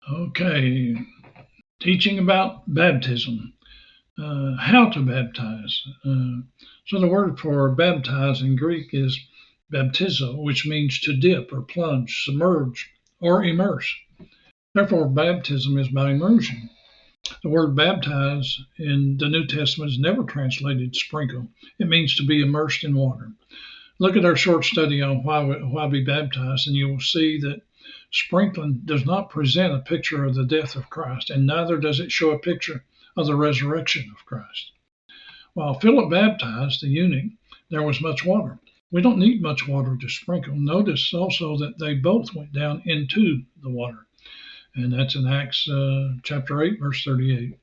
Okay, teaching about baptism, how to baptize. So the word for baptize in Greek is baptizo, which means to dip or plunge, submerge, or immerse. Therefore, baptism is by immersion. The word baptize in the New Testament is never translated sprinkle. It means to be immersed in water. Look at our short study on why we baptize, and you will see that sprinkling does not present a picture of the death of Christ, and neither does it show a picture of the resurrection of Christ. While Philip baptized the eunuch, there was much water. We don't need much water to sprinkle. Notice also that they both went down into the water, and that's in Acts chapter 8, verse 38.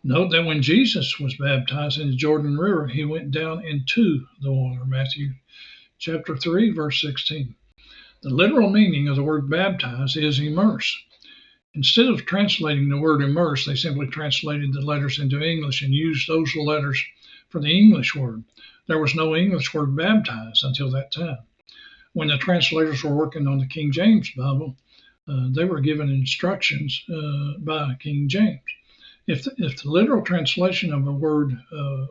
Note that when Jesus was baptized in the Jordan River, he went down into the water, Matthew chapter 3, verse 16. The literal meaning of the word baptize is immerse. Instead of translating the word immerse, they simply translated the letters into English and used those letters for the English word. There was no English word baptize until that time. When the translators were working on the King James Bible, they were given instructions by King James. If the literal translation of a word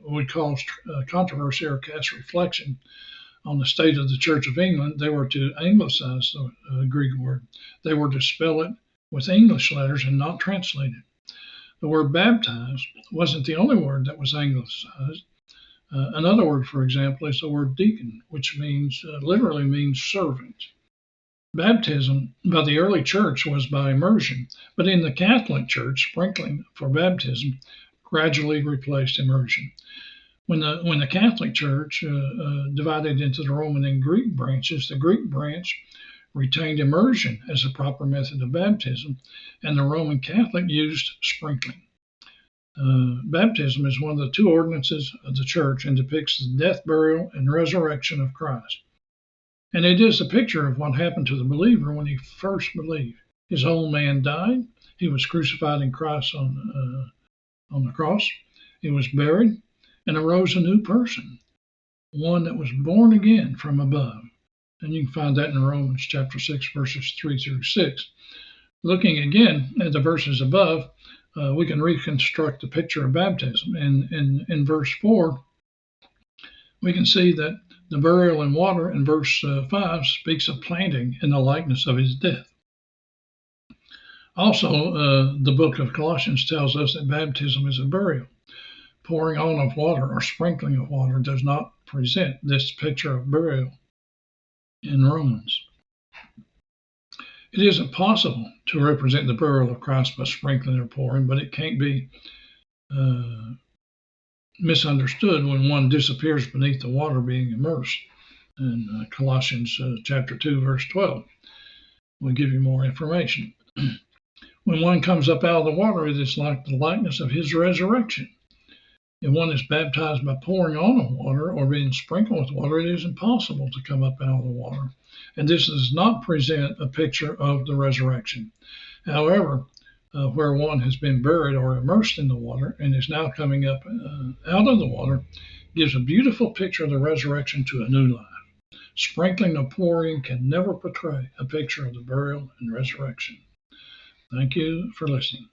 would cause controversy or cast reflection on the state of the Church of England, they were to anglicize the Greek word. They were to spell it with English letters and not translate it. The word baptize wasn't the only word that was anglicized. Another word, for example, is the word deacon, which literally means servant. Baptism by the early church was by immersion, but in the Catholic Church, sprinkling for baptism gradually replaced immersion. When the Catholic Church divided into the Roman and Greek branches, the Greek branch retained immersion as a proper method of baptism, and the Roman Catholic used sprinkling. Baptism is one of the two ordinances of the church and depicts the death, burial, and resurrection of Christ. And it is a picture of what happened to the believer when he first believed. His old man died. He was crucified in Christ on the cross. He was buried and arose a new person, one that was born again from above. And you can find that in Romans chapter 6, verses 3 through 6. Looking again at the verses above, we can reconstruct the picture of baptism. In verse 4, we can see that the burial in water in verse 5 speaks of planting in the likeness of his death. Also, the book of Colossians tells us that baptism is a burial. Pouring on of water or sprinkling of water does not present this picture of burial in Romans. It isn't possible to represent the burial of Christ by sprinkling or pouring, but it can't be misunderstood when one disappears beneath the water being immersed. In Colossians chapter 2, verse 12, we'll give you more information. When one comes up out of the water, it is like the likeness of his resurrection. If one is baptized by pouring on of water or being sprinkled with water, it is impossible to come up out of the water. And this does not present a picture of the resurrection. However, where one has been buried or immersed in the water and is now coming up out of the water gives a beautiful picture of the resurrection to a new life. Sprinkling or pouring can never portray a picture of the burial and resurrection. Thank you for listening.